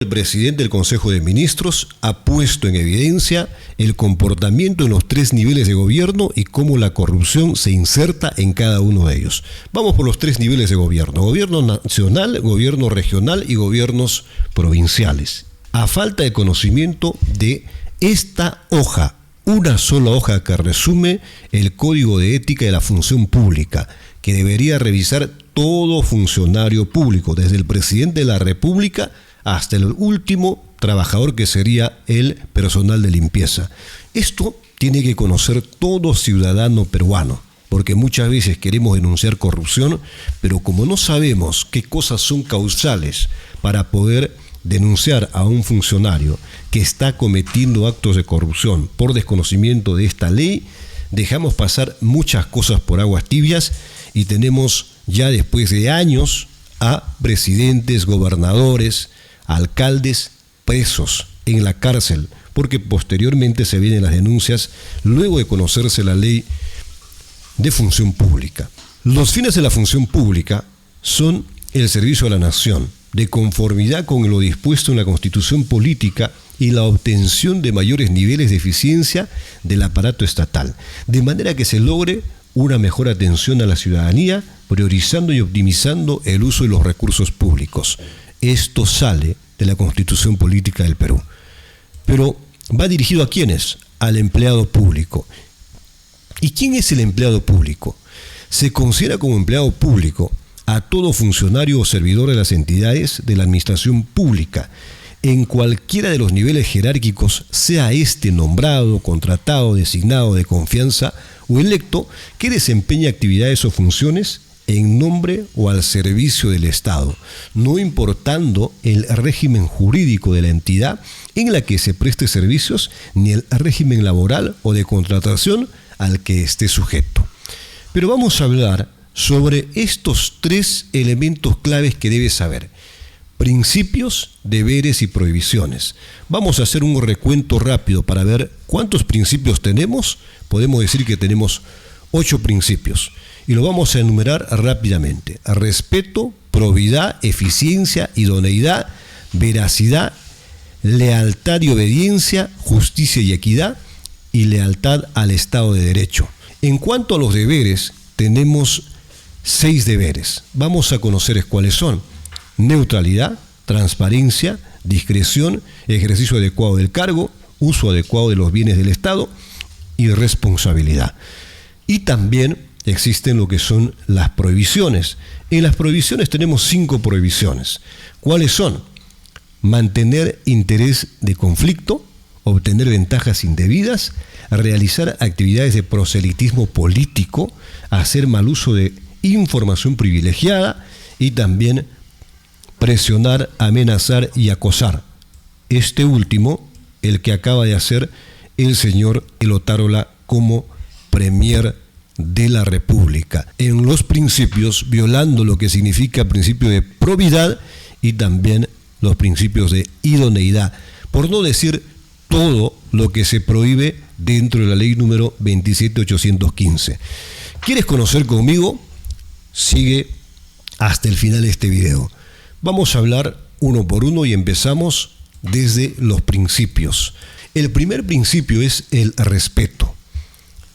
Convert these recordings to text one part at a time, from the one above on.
El presidente del Consejo de Ministros ha puesto en evidencia el comportamiento en los tres niveles de gobierno y cómo la corrupción se inserta en cada uno de ellos. Vamos por los tres niveles de gobierno: gobierno nacional, gobierno regional y gobiernos provinciales. A falta de conocimiento de esta hoja, una sola hoja que resume el Código de Ética de la Función Pública, que debería revisar todo funcionario público, desde el presidente de la República hasta el último trabajador, que sería el personal de limpieza. Esto tiene que conocer todo ciudadano peruano, porque muchas veces queremos denunciar corrupción, pero como no sabemos qué cosas son causales para poder denunciar a un funcionario que está cometiendo actos de corrupción por desconocimiento de esta ley, dejamos pasar muchas cosas por aguas tibias y tenemos ya, después de años, a presidentes, gobernadores, alcaldes presos en la cárcel, porque posteriormente se vienen las denuncias luego de conocerse la ley de función pública. Los fines de la función pública son el servicio a la nación, de conformidad con lo dispuesto en la Constitución política y la obtención de mayores niveles de eficiencia del aparato estatal, de manera que se logre una mejor atención a la ciudadanía, priorizando y optimizando el uso de los recursos públicos. Esto sale de la Constitución Política del Perú. Pero ¿va dirigido a quiénes? Al empleado público. ¿Y quién es el empleado público? Se considera como empleado público a todo funcionario o servidor de las entidades de la administración pública, en cualquiera de los niveles jerárquicos, sea este nombrado, contratado, designado, de confianza o electo, que desempeña actividades o funciones en nombre o al servicio del Estado, no importando el régimen jurídico de la entidad en la que se preste servicios, ni el régimen laboral o de contratación al que esté sujeto. Pero vamos a hablar sobre estos tres elementos claves que debes saber: principios, deberes y prohibiciones. Vamos a hacer un recuento rápido para ver cuántos principios tenemos. Podemos decir que tenemos 8 principios y lo vamos a enumerar rápidamente: respeto, probidad, eficiencia, idoneidad, veracidad, lealtad y obediencia, justicia y equidad, y lealtad al Estado de Derecho. En cuanto a los deberes, tenemos 6 deberes. Vamos a conocer cuáles son: neutralidad, transparencia, discreción, ejercicio adecuado del cargo, uso adecuado de los bienes del Estado y responsabilidad. Y también existen lo que son las prohibiciones. En las prohibiciones tenemos 5 prohibiciones. ¿Cuáles son? Mantener interés de conflicto, obtener ventajas indebidas, realizar actividades de proselitismo político, hacer mal uso de información privilegiada y también presionar, amenazar y acosar. Este último, el que acaba de hacer el señor Otárola como Premier de la República, en los principios, violando lo que significa principio de probidad y también los principios de idoneidad, por no decir todo lo que se prohíbe dentro de la ley número 27815. ¿Quieres conocer conmigo? Sigue hasta el final de este video. Vamos a hablar uno por uno y empezamos desde los principios. El primer principio es el respeto.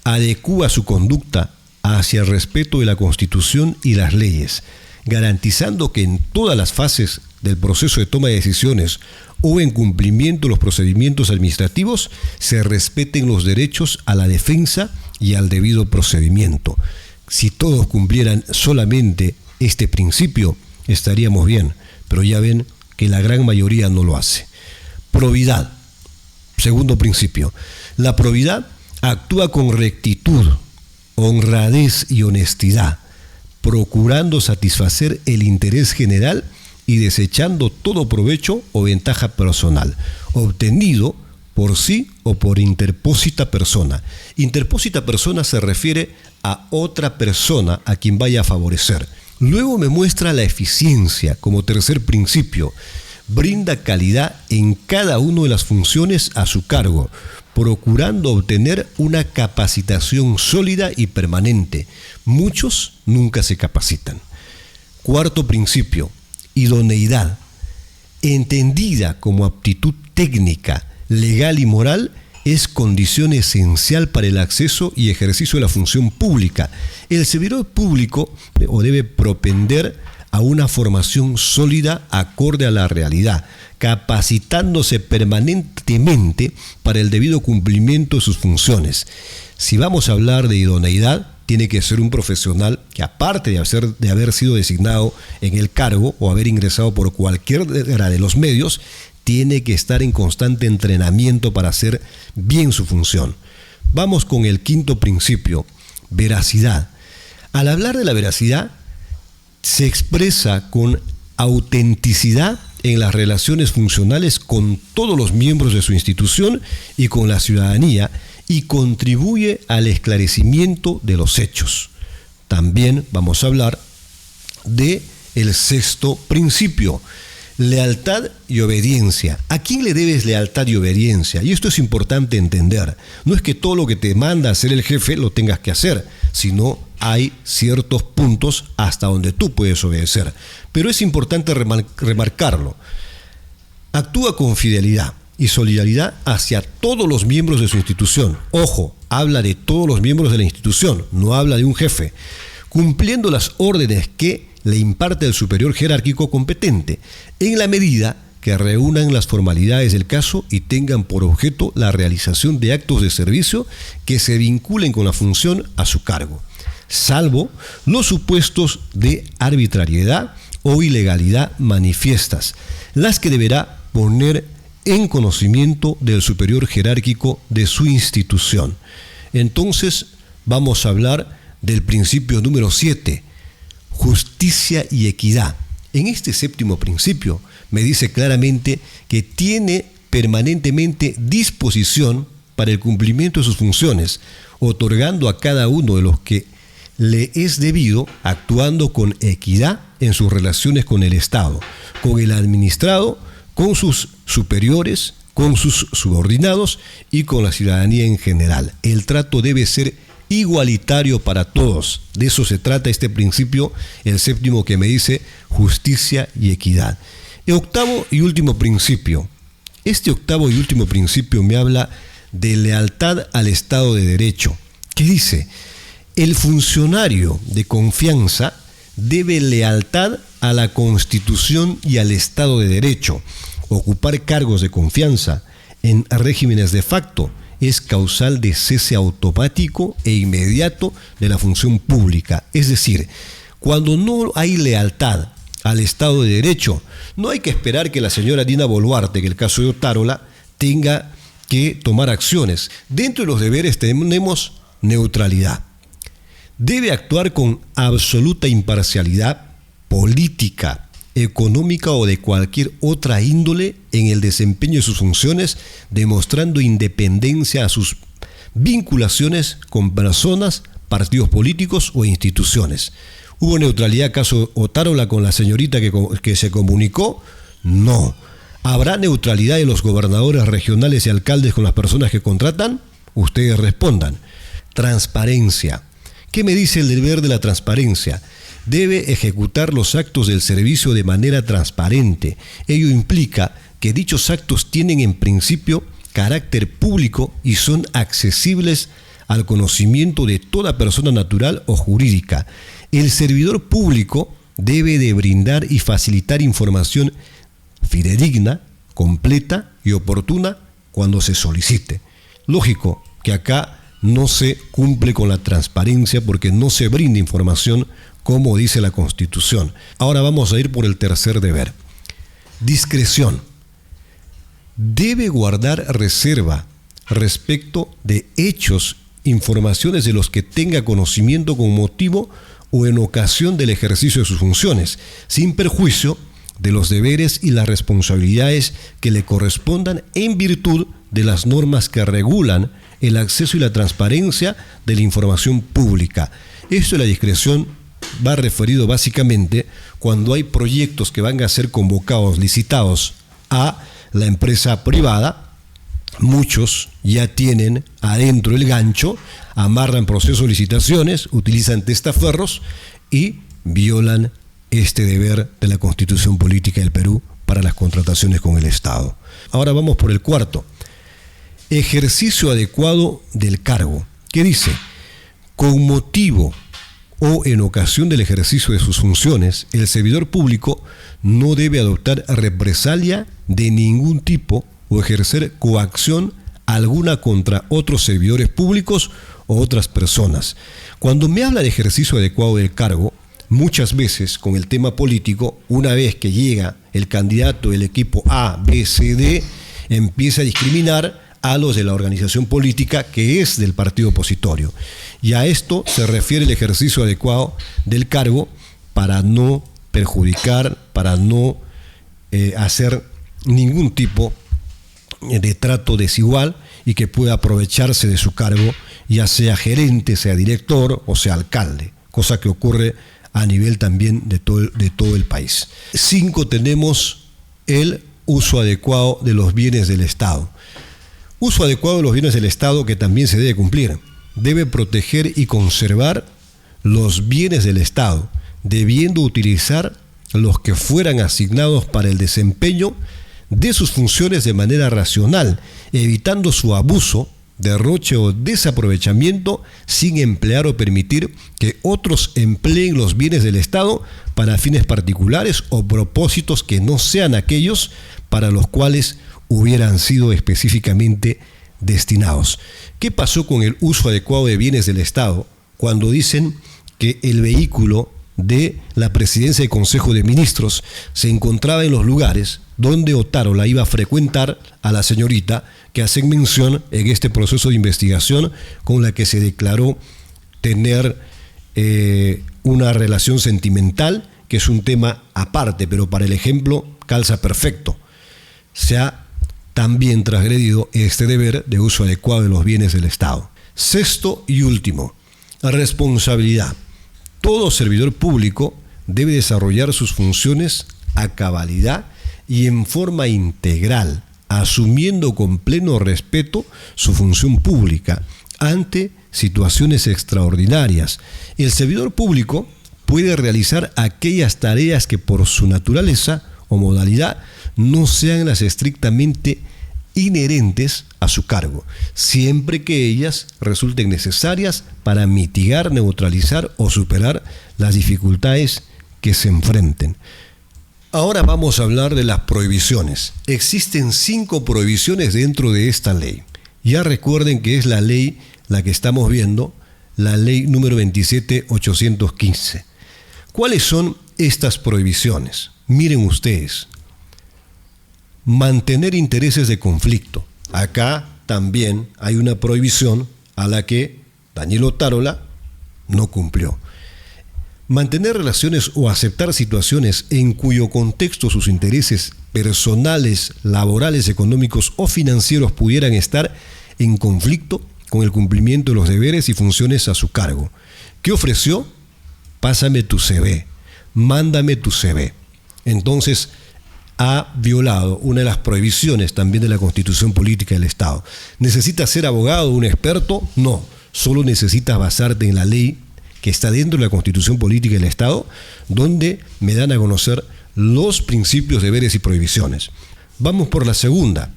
Adecúa su conducta hacia el respeto de la Constitución y las leyes, garantizando que en todas las fases del proceso de toma de decisiones o en cumplimiento de los procedimientos administrativos se respeten los derechos a la defensa y al debido procedimiento. Si todos cumplieran solamente este principio, estaríamos bien, pero ya ven que la gran mayoría no lo hace. Probidad. Segundo principio. La probidad actúa con rectitud, honradez y honestidad, procurando satisfacer el interés general y desechando todo provecho o ventaja personal, obtenido por sí o por interpósita persona. Interpósita persona se refiere a otra persona a quien vaya a favorecer. Luego me muestra la eficiencia como tercer principio. Brinda calidad en cada una de las funciones a su cargo, procurando obtener una capacitación sólida y permanente. Muchos nunca se capacitan. Cuarto principio, idoneidad. entendida como aptitud técnica, legal y moral, es condición esencial para el acceso y ejercicio de la función pública. El servidor público debe propender a una formación sólida acorde a la realidad, capacitándose permanentemente para el debido cumplimiento de sus funciones. Si vamos a hablar de idoneidad, tiene que ser un profesional que, aparte de haber sido designado en el cargo o haber ingresado por cualquiera de los medios, tiene que estar en constante entrenamiento para hacer bien su función. Vamos con el quinto principio, veracidad. Al hablar de la veracidad, se expresa con autenticidad en las relaciones funcionales con todos los miembros de su institución y con la ciudadanía, y contribuye al esclarecimiento de los hechos. También vamos a hablar de el sexto principio, lealtad y obediencia. ¿A quién le debes lealtad y obediencia? Y esto es importante entender. No es que todo lo que te manda hacer el jefe lo tengas que hacer, sino hay ciertos puntos hasta donde tú puedes obedecer. Pero es importante remarcarlo. Actúa con fidelidad y solidaridad hacia todos los miembros de su institución. Ojo, habla de todos los miembros de la institución, no habla de un jefe, cumpliendo las órdenes que le imparte el superior jerárquico competente, en la medida que reúnan las formalidades del caso y tengan por objeto la realización de actos de servicio que se vinculen con la función a su cargo, salvo los supuestos de arbitrariedad o ilegalidad manifiestas, las que deberá poner en conocimiento del superior jerárquico de su institución. Entonces, vamos a hablar del principio número 7, justicia y equidad. En este séptimo principio me dice claramente que tiene permanentemente disposición para el cumplimiento de sus funciones, otorgando a cada uno de los que le es debido, actuando con equidad en sus relaciones con el Estado, con el administrado, con sus superiores, con sus subordinados y con la ciudadanía en general. El trato debe ser igualitario para todos. De eso se trata este principio, el séptimo, que me dice justicia y equidad. El octavo y último principio. Este octavo y último principio me habla de lealtad al Estado de Derecho, que dice: el funcionario de confianza debe lealtad a la Constitución y al Estado de Derecho. Ocupar cargos de confianza en regímenes de facto es causal de cese automático e inmediato de la función pública. Es decir, cuando no hay lealtad al Estado de Derecho, no hay que esperar que la señora Dina Boluarte, que el caso de Otárola, tenga que tomar acciones. Dentro de los deberes tenemos neutralidad. Debe actuar con absoluta imparcialidad política, económica o de cualquier otra índole en el desempeño de sus funciones, demostrando independencia a sus vinculaciones con personas, partidos políticos o instituciones. ¿Hubo neutralidad caso Otárola con la señorita que se comunicó? No. ¿Habrá neutralidad de los gobernadores regionales y alcaldes con las personas que contratan? Ustedes respondan. Transparencia. ¿Qué me dice el deber de la transparencia? Debe ejecutar los actos del servicio de manera transparente. Ello implica que dichos actos tienen en principio carácter público y son accesibles al conocimiento de toda persona natural o jurídica. El servidor público debe de brindar y facilitar información fidedigna, completa y oportuna cuando se solicite. Lógico que acá no se cumple con la transparencia porque no se brinda información como dice la Constitución. Ahora vamos a ir por el tercer deber. Discreción. Debe guardar reserva respecto de hechos, informaciones de los que tenga conocimiento con motivo o en ocasión del ejercicio de sus funciones, sin perjuicio de los deberes y las responsabilidades que le correspondan en virtud de las normas que regulan el acceso y la transparencia de la información pública. Esto de la discreción va referido básicamente cuando hay proyectos que van a ser convocados, licitados a la empresa privada. Muchos ya tienen adentro el gancho, amarran procesos de licitaciones, utilizan testaferros y violan este deber de la Constitución Política del Perú para las contrataciones con el Estado. Ahora vamos por el cuarto. Ejercicio adecuado del cargo. ¿Qué dice? Con motivo o en ocasión del ejercicio de sus funciones, el servidor público no debe adoptar represalia de ningún tipo o ejercer coacción alguna contra otros servidores públicos o otras personas. Cuando me habla de ejercicio adecuado del cargo, muchas veces con el tema político, una vez que llega el candidato del equipo A, B, C, D, empieza a discriminar a los de la organización política que es del partido opositorio. Y a esto se refiere el ejercicio adecuado del cargo para no perjudicar, para no hacer ningún tipo de trato desigual y que pueda aprovecharse de su cargo, ya sea gerente, sea director o sea alcalde, cosa que ocurre a nivel también de todo el país. 5, tenemos el uso adecuado de los bienes del Estado. Uso adecuado de los bienes del Estado que también se debe cumplir. Debe proteger y conservar los bienes del Estado, debiendo utilizar los que fueran asignados para el desempeño de sus funciones de manera racional, evitando su abuso, derroche o desaprovechamiento sin emplear o permitir que otros empleen los bienes del Estado para fines particulares o propósitos que no sean aquellos para los cuales hubieran sido específicamente destinados. ¿Qué pasó con el uso adecuado de bienes del Estado cuando dicen que el vehículo de la presidencia del Consejo de Ministros se encontraba en los lugares donde Otárola iba a frecuentar a la señorita que hacen mención en este proceso de investigación con la que se declaró tener una relación sentimental, que es un tema aparte, pero para el ejemplo calza perfecto? Se ha también transgredido este deber de uso adecuado de los bienes del Estado. 6 y último, responsabilidad. Todo servidor público debe desarrollar sus funciones a cabalidad y en forma integral, asumiendo con pleno respeto su función pública ante situaciones extraordinarias. El servidor público puede realizar aquellas tareas que por su naturaleza o modalidad no sean las estrictamente inherentes a su cargo, siempre que ellas resulten necesarias para mitigar, neutralizar o superar las dificultades que se enfrenten. Ahora vamos a hablar de las prohibiciones. Existen 5 prohibiciones dentro de esta ley. Ya recuerden que es la ley, la que estamos viendo, la ley número 27.815. ¿Cuáles son estas prohibiciones? Miren ustedes. Mantener intereses de conflicto. Acá también hay una prohibición a la que Daniel Otárola no cumplió. Mantener relaciones o aceptar situaciones en cuyo contexto sus intereses personales, laborales, económicos o financieros pudieran estar en conflicto con el cumplimiento de los deberes y funciones a su cargo. ¿Qué ofreció? Pásame tu CV, mándame tu CV. Entonces, ha violado una de las prohibiciones también de la Constitución Política del Estado. ¿Necesitas ser abogado, un experto? No, solo necesitas basarte en la ley que está dentro de la Constitución Política del Estado, donde me dan a conocer los principios, deberes y prohibiciones. Vamos por la segunda.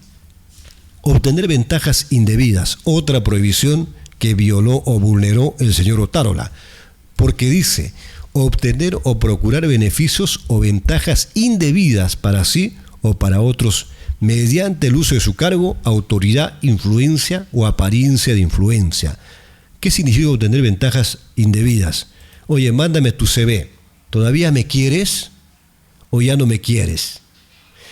Obtener ventajas indebidas, otra prohibición que violó o vulneró el señor Otárola, porque dice obtener o procurar beneficios o ventajas indebidas para sí o para otros mediante el uso de su cargo, autoridad, influencia o apariencia de influencia. ¿Qué significa obtener ventajas indebidas? Oye, mándame tu CV. ¿Todavía me quieres o ya no me quieres?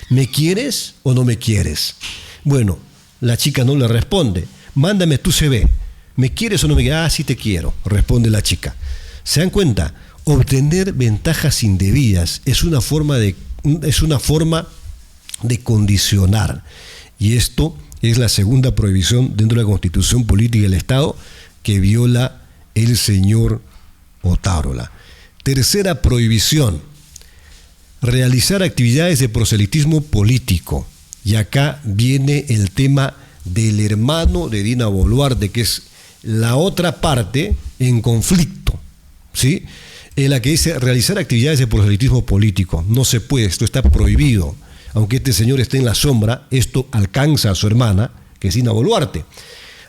¿Me quieres o no me quieres? Bueno, la chica no le responde. Mándame tu CV. ¿Me quieres o no me quieres? Ah, sí te quiero, responde la chica. ¿Se dan cuenta? Obtener ventajas indebidas es una forma de condicionar. Y esto es la segunda prohibición dentro de la Constitución Política del Estado que viola el señor Otárola. Tercera prohibición, realizar actividades de proselitismo político. Y acá viene el tema del hermano de Dina Boluarte, que es la otra parte en conflicto, ¿sí? En la que dice realizar actividades de proselitismo político. No se puede, esto está prohibido. aunque este señor esté en la sombra, esto alcanza a su hermana, que es Dina Boluarte.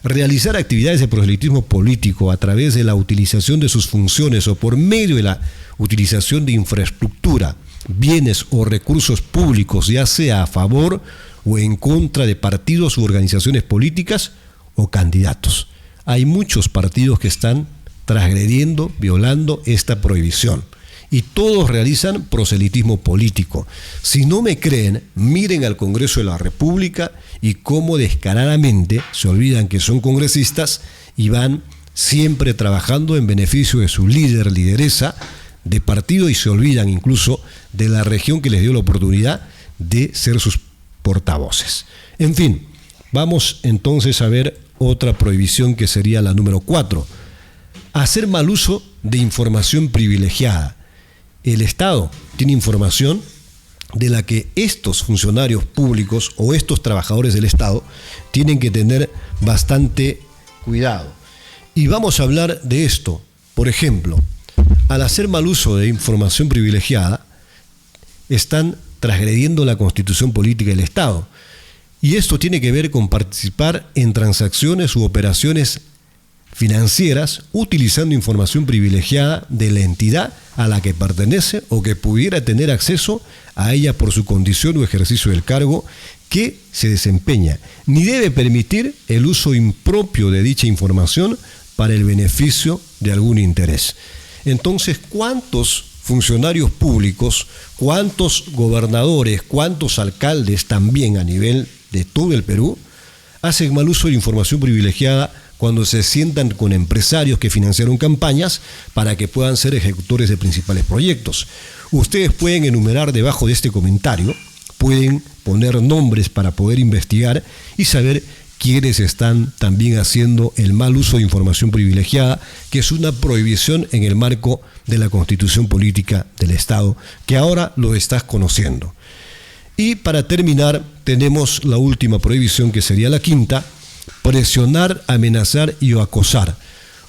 Realizar actividades de proselitismo político a través de la utilización de sus funciones o por medio de la utilización de infraestructura, bienes o recursos públicos, ya sea a favor o en contra de partidos u organizaciones políticas o candidatos. Hay muchos partidos que están transgrediendo, violando esta prohibición. Y todos realizan proselitismo político. Si no me creen, miren al Congreso de la República y cómo descaradamente se olvidan que son congresistas y van siempre trabajando en beneficio de su líder, lideresa de partido, y se olvidan incluso de la región que les dio la oportunidad de ser sus portavoces. En fin, vamos entonces a ver otra prohibición que sería la número 4. Hacer mal uso de información privilegiada. El Estado tiene información de la que estos funcionarios públicos o estos trabajadores del Estado tienen que tener bastante cuidado. Y vamos a hablar de esto. Por ejemplo, al hacer mal uso de información privilegiada, están transgrediendo la Constitución Política del Estado. Y esto tiene que ver con participar en transacciones u operaciones financieras utilizando información privilegiada de la entidad a la que pertenece o que pudiera tener acceso a ella por su condición o ejercicio del cargo que se desempeña, ni debe permitir el uso impropio de dicha información para el beneficio de algún interés. Entonces, ¿cuántos funcionarios públicos, cuántos gobernadores, cuántos alcaldes también a nivel de todo el Perú hacen mal uso de información privilegiada cuando se sientan con empresarios que financiaron campañas para que puedan ser ejecutores de principales proyectos? Ustedes pueden enumerar debajo de este comentario, pueden poner nombres para poder investigar y saber quiénes están también haciendo el mal uso de información privilegiada, que es una prohibición en el marco de la Constitución Política del Estado, que ahora lo estás conociendo. Y para terminar, tenemos la última prohibición, que sería la quinta: presionar, amenazar y o acosar.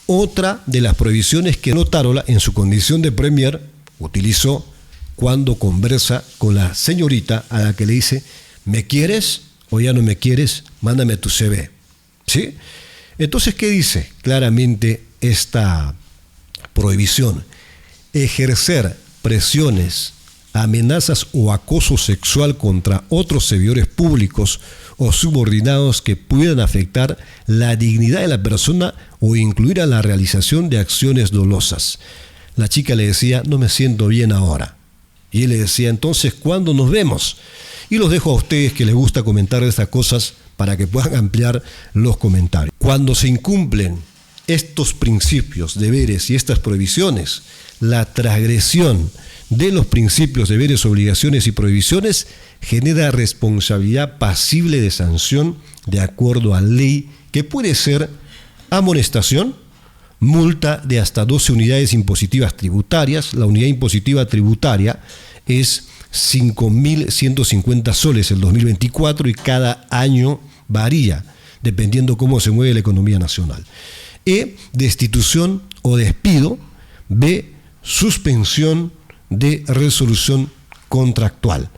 Otra de las prohibiciones que Tarola, en su condición de premier, utilizó cuando conversa con la señorita a la que le dice: ¿me quieres o ya no me quieres? Mándame tu CV. ¿Sí? Entonces, ¿qué dice claramente esta prohibición? Ejercer presiones, amenazas o acoso sexual contra otros servidores públicos o subordinados que puedan afectar la dignidad de la persona o incluir a la realización de acciones dolosas. La chica le decía: no me siento bien ahora. Y él le decía: entonces, ¿cuándo nos vemos? Y los dejo a ustedes, que les gusta comentar estas cosas, para que puedan ampliar los comentarios. Cuando se incumplen estos principios, deberes y estas prohibiciones, la transgresión de los principios, deberes, obligaciones y prohibiciones genera responsabilidad pasible de sanción de acuerdo a ley, que puede ser amonestación, multa de hasta 12 unidades impositivas tributarias. La unidad impositiva tributaria es 5.150 soles el 2024 y cada año varía dependiendo cómo se mueve la economía nacional. E, destitución o despido. B, suspensión de resolución contractual.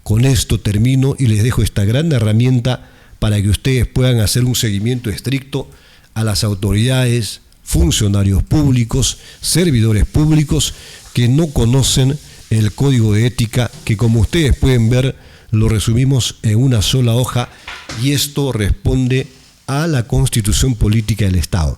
Con esto termino y les dejo esta gran herramienta para que ustedes puedan hacer un seguimiento estricto a las autoridades, funcionarios públicos, servidores públicos que no conocen el código de ética, que, como ustedes pueden ver, lo resumimos en una sola hoja, y esto responde a la Constitución Política del Estado.